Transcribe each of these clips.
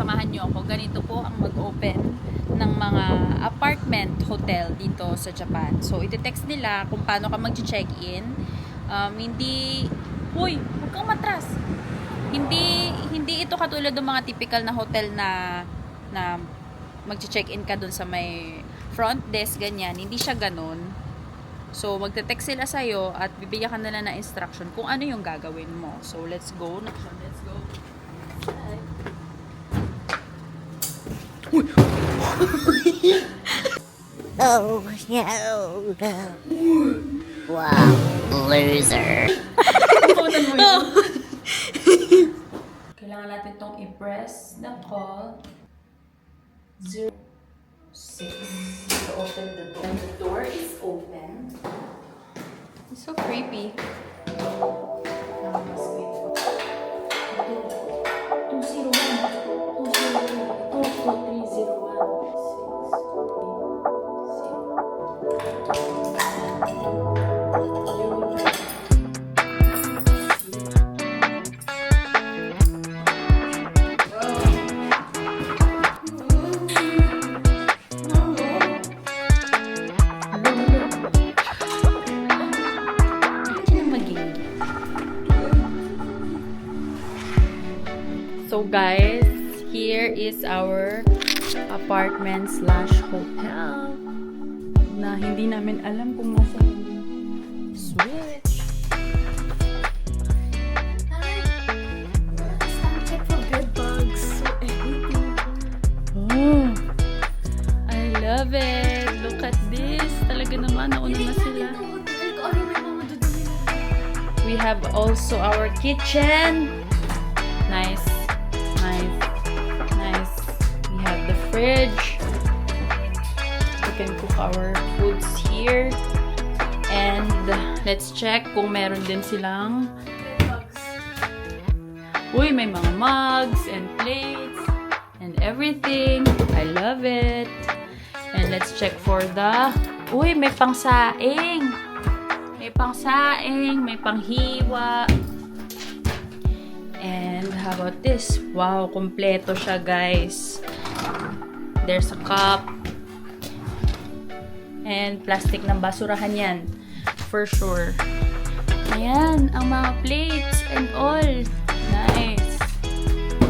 samahan nyo ako. Ganito po ang mag-open ng mga apartment hotel dito sa Japan. So, iti-text nila kung paano ka mag-check-in. Hindi, uy, huwag kang matras. Hindi ito katulad ng mga typical na hotel na mag-check-in ka dun sa may front desk, ganyan. Hindi siya ganun. So, magte-text sila sa'yo at bibigyan ka nila ng instruction kung ano yung gagawin mo. So, let's go. Let's go. Oh, no. Wow, loser. Kailangan natin itong i-press na call 06 to open the door. And the door is open. It's so creepy. Now, let's wait for 201. 20301. So guys, here is our apartment slash hotel na hindi namin alam kung nasa yung switch. Check for bed bugs. So everything. Oh, I love it. Look at this. Talaga naman, nauna na sila. We have also our kitchen. Nice. We have the fridge. We can cook our foods here. And let's check kung meron din silang may mga mugs and plates and everything. I love it. And let's check for the may pangsaing. May pangsaing, may panghiwa. And how about this? Wow, kompleto siya, guys. There's a cup. And plastic ng basurahan yan. For sure. Ayan, ang mga plates and all. Nice.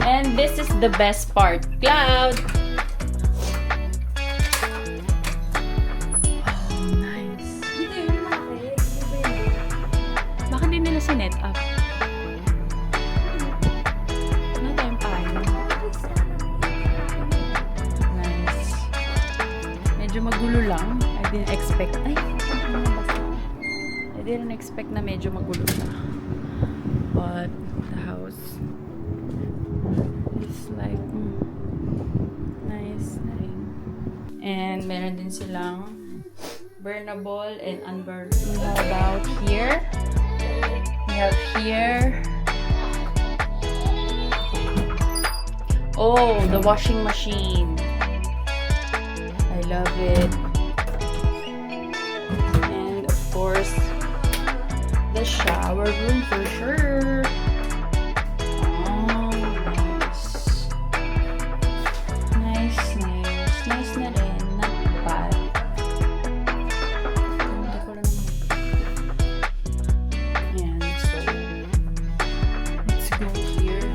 And this is the best part. Cloud! Oh, nice. Baka din nila sinet up. Medyo magulo lang. I didn't expect. I didn't expect na medyo magulo siya. But the house is like nice na rin. And meron din silang burnable and unburnable. How about here? We have here. Oh, the washing machine. I love it. And of course, the shower room for sure. Oh, nice. Nice na rin. Not bad. Ganda ko lang. Ayan, so let's go here.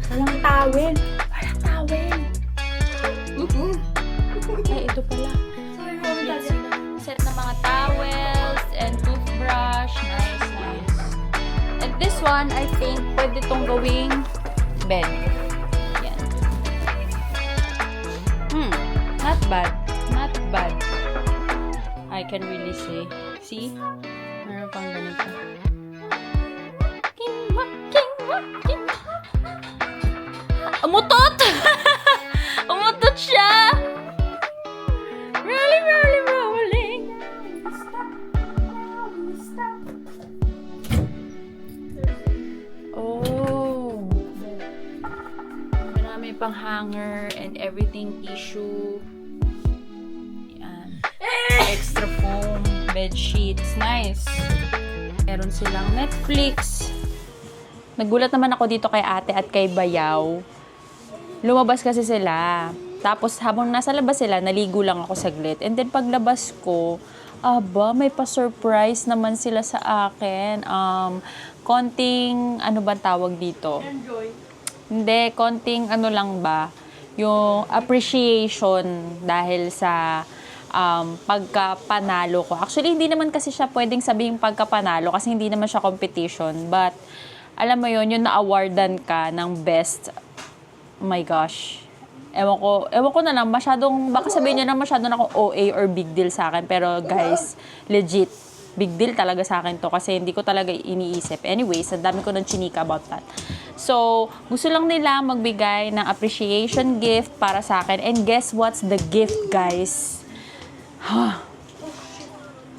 Walang towel. Ay, ito pala. Set ng mga towels and toothbrush. Nice. And this one, I think, pwede itong gawing bed. Yan. Not bad. I can really say. See? Meron pang ganito. Umutot! Umutot siya! Rolling. Oh. Marami pang hanger and everything, tissue. Yan. Extra foam, bed sheets. Nice. Meron silang Netflix. Nagulat naman ako dito kay ate at kay Bayaw lumabas kasi sila. Tapos habang nasa labas sila, naligo lang ako saglit. And then paglabas ko, aba, may pa-surprise naman sila sa akin. Konting, ano ba tawag dito? Hindi, konting ano lang ba? Yung appreciation dahil sa pagkapanalo ko. Actually, hindi naman kasi siya pwedeng sabihin pagkapanalo kasi hindi naman siya competition. But, alam mo yun, yung na-awardan ka ng best. Oh my gosh. Ewan ko na lang, baka sabihin nyo na masyado na akong OA or big deal sa akin. Pero guys, legit, big deal talaga sa akin to kasi hindi ko talaga iniisip. Anyways, ang dami ko ng chinika about that. So, gusto lang nila magbigay ng appreciation gift para sa akin. And guess what's the gift, guys?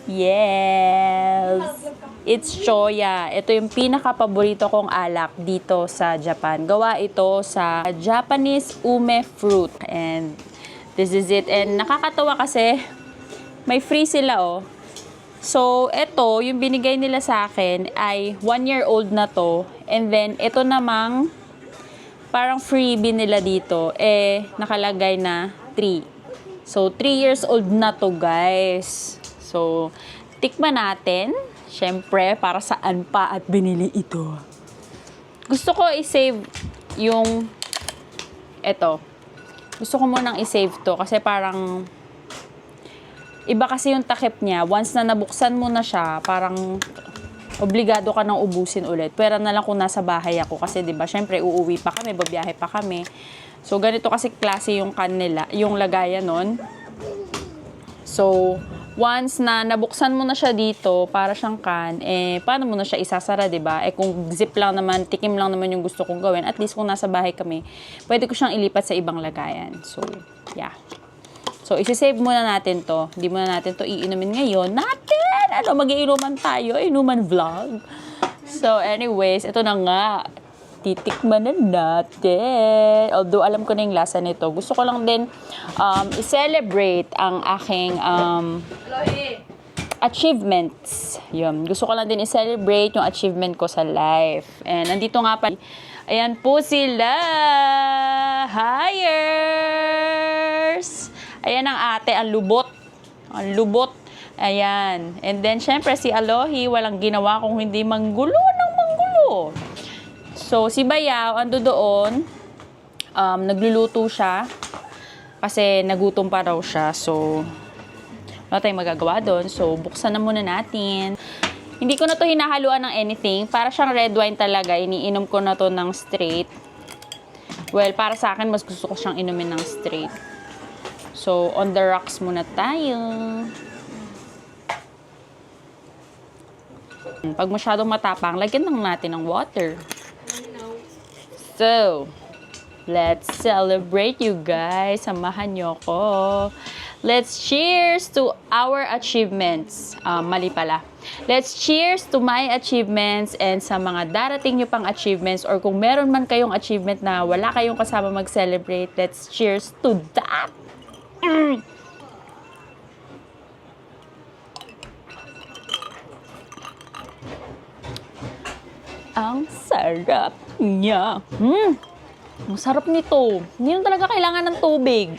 Yes! It's Choya. Ito yung pinaka-paborito kong alak dito sa Japan. Gawa ito sa Japanese ume fruit. And this is it. And nakakatawa kasi may free sila, oh. So, ito, yung binigay nila sa akin ay 1-year-old na to. And then, ito namang parang freebie nila dito. Nakalagay na 3. So, 3 years old na to, guys. So, tikman natin. Siyempre, para saan pa at binili ito. Gusto ko i-save yung ito. Gusto ko munang i-save to kasi parang iba kasi yung takip niya. Once na nabuksan mo na siya, parang obligado ka nang ubusin ulit. Pero na lang kung nasa bahay ako kasi 'di ba? Syempre uuwi pa kami, babiyahe pa kami. So ganito kasi klase yung kanila, yung lagayan nun. So once na nabuksan mo na siya dito, para siyang can, paano mo na siya isasara, 'di ba? Kung zip lang naman, tikim lang naman yung gusto kong gawin, at least kung nasa bahay kami, pwede ko siyang ilipat sa ibang lagayan. So, yeah. So, isi-save muna natin to. Hindi muna natin to iinumin ngayon. Mag-iinuman tayo. Inuman vlog. So, anyways, ito na nga. Titikman na natin. Although, alam ko na yung lasa nito. Gusto ko lang din i-celebrate ang aking achievements. Yun. Gusto ko lang din i-celebrate yung achievement ko sa life. And nandito nga pa. Ayan po sila. Hires! Ayan ang ate, ang lubot. Ang lubot. Ayan. And then, syempre, si Alohi, walang ginawa kung hindi manggulo ng manggulo. So, si Bayaw, ando doon, nagluluto siya. Kasi nagutom pa raw siya. So, wala tayong magagawa doon. So, buksan na muna natin. Hindi ko na to hinahaluan ng anything. Para siyang red wine talaga. Iniinom ko na to ng straight. Well, para sa akin, mas gusto ko siyang inumin ng straight. So, on the rocks muna tayo. Pag masyadong matapang, lagyan lang natin ng water. So, let's celebrate, you guys. Samahan nyo ko. Let's cheers to our achievements. Mali pala. Let's cheers to my achievements and sa mga darating nyo pang achievements, or kung meron man kayong achievement na wala kayong kasama mag-celebrate, let's cheers to that. Ang sarap niya. Ang sarap nito. Hindi na talaga kailangan ng tubig.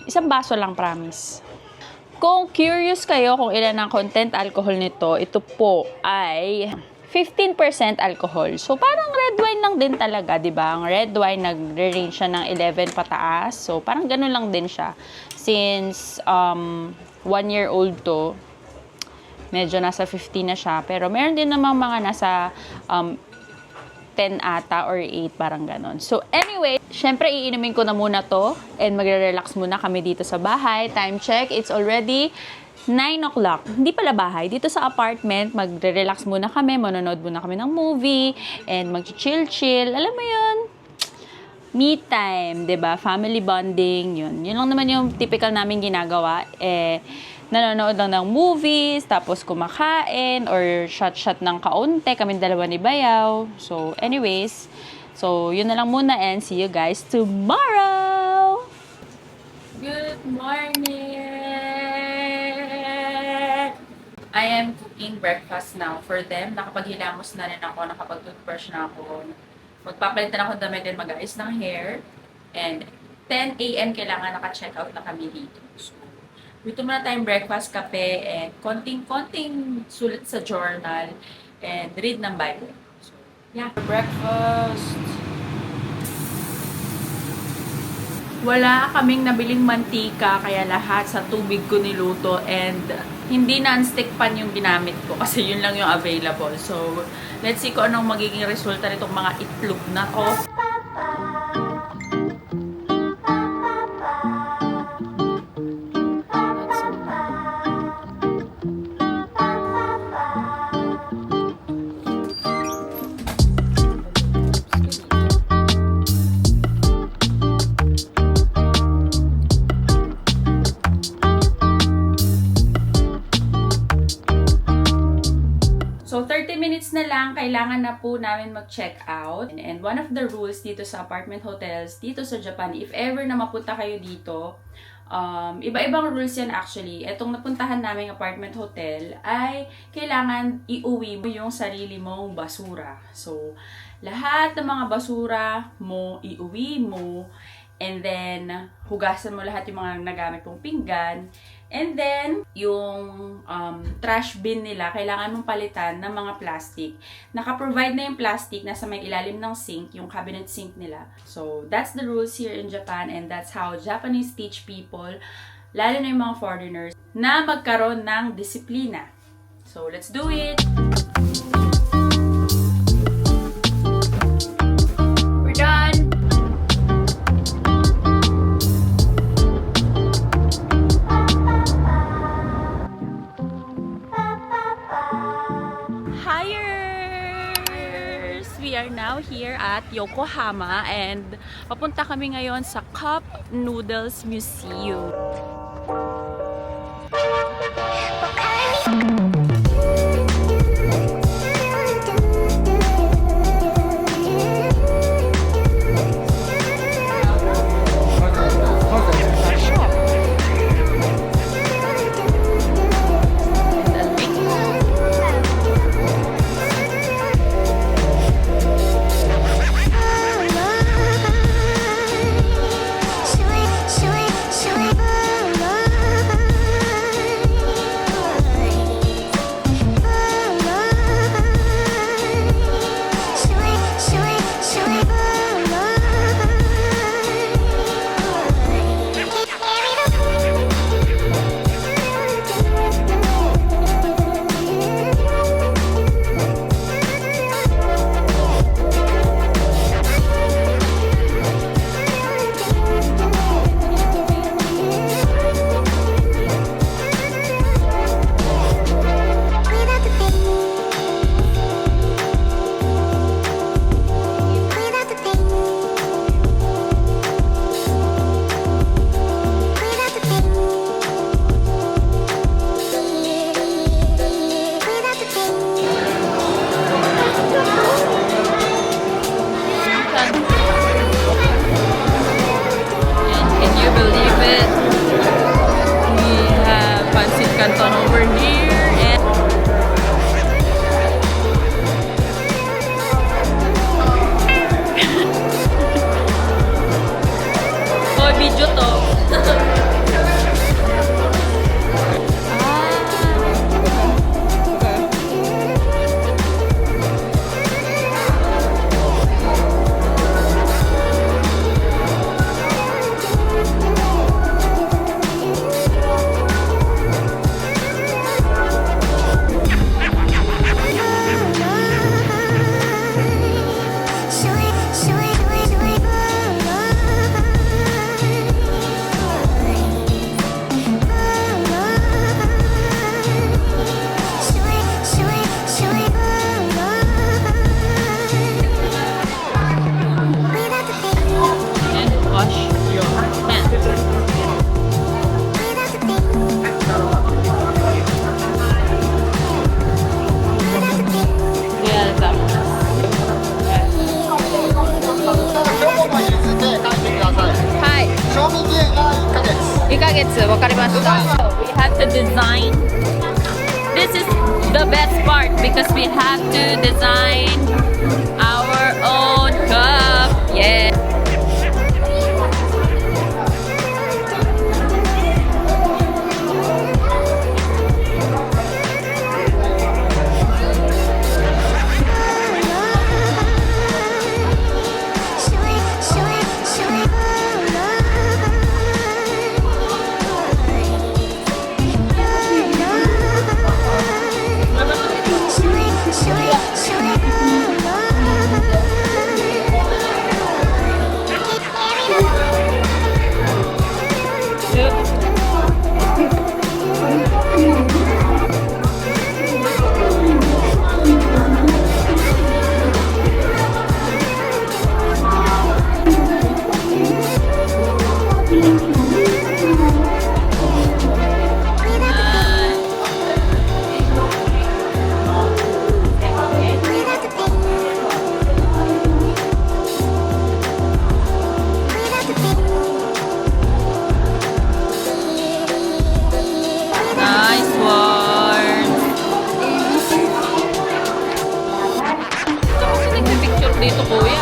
Isang baso lang, promise. Kung curious kayo kung ilan ang content alcohol nito, ito po ay 15% alcohol. So, parang red wine lang din talaga, di ba? Ang red wine, nagre-range siya ng 11 pataas. So, parang ganun lang din siya. Since 1-year-old to, medyo nasa 15 na siya. Pero meron din namang mga nasa 10 ata or 8, parang ganon. So, anyway, syempre, iinumin ko na muna to and magre-relax muna kami dito sa bahay. Time check, it's already 9 o'clock. Hindi pala bahay. Dito sa apartment, magre-relax muna kami, manonood muna kami ng movie, and mag-chill-chill. Alam mo yun? Me time, 'di ba? Family bonding, yun. Yun lang naman yung typical namin ginagawa. Nanonood lang ng movies, tapos kumakain, or shot-shot ng kaunti, kaming dalawa ni Bayaw. So, anyways, so, yun na lang muna, and see you guys tomorrow! Good morning! I am cooking breakfast now for them. Nakapaghilamos na rin ako, nakapag-toothbrush na ako. magpapalitan ako ng damit and mag-ayos ng hair. And 10 a.m. kailangan naka-check out na kami dito. So, dito muna tayong breakfast, kape, and konting sulit sa journal, and read ng Bible. So, yeah. Breakfast. Wala kaming nabiling mantika, kaya lahat sa tubig ko niluto, and hindi non-stick pan yung ginamit ko kasi yun lang yung available. So, let's see kung anong magiging resulta nitong mga itlog na to. So, 30 minutes na lang, kailangan na po namin mag-check out. And one of the rules dito sa apartment hotels, dito sa Japan, if ever na mapunta kayo dito, iba-ibang rules yan actually. Etong napuntahan naming apartment hotel ay kailangan iuwi mo yung sarili mong basura. So, lahat ng mga basura mo, iuwi mo. And then, hugasan mo lahat yung mga nagamit mong pinggan. And then, yung trash bin nila, kailangan mong palitan ng mga plastic. Naka-provide na yung plastic nasa may ilalim ng sink, yung cabinet sink nila. So, that's the rules here in Japan, and that's how Japanese teach people, lalo na yung mga foreigners, na magkaroon ng disiplina. So, let's do it! We're done! Hiers! We are now here at Yokohama and papunta kami ngayon sa Cup Noodles Museum. We have to design. This is the best part because we have to design our own Cup! Yeah! Nice one! Ito kasi nagpipicture dito, kuya.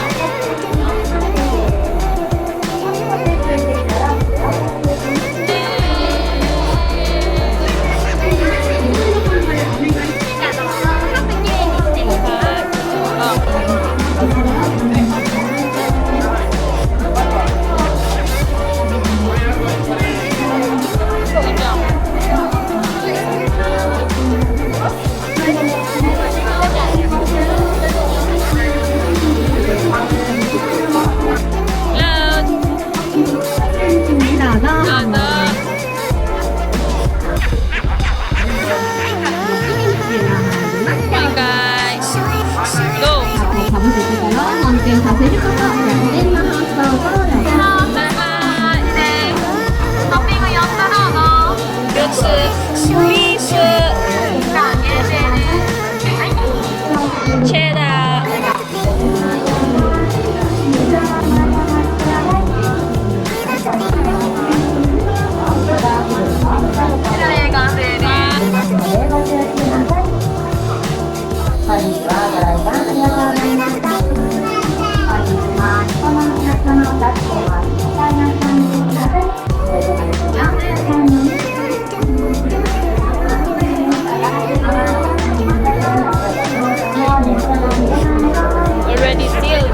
Already sealed.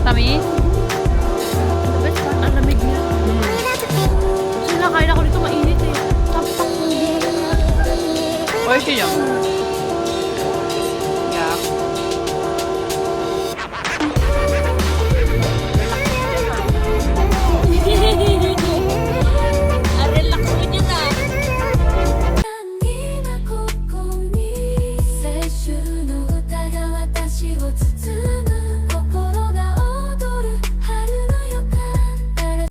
Tamis? Ang lamig niya. Kasi nakain ako dito mainit eh. Or siya?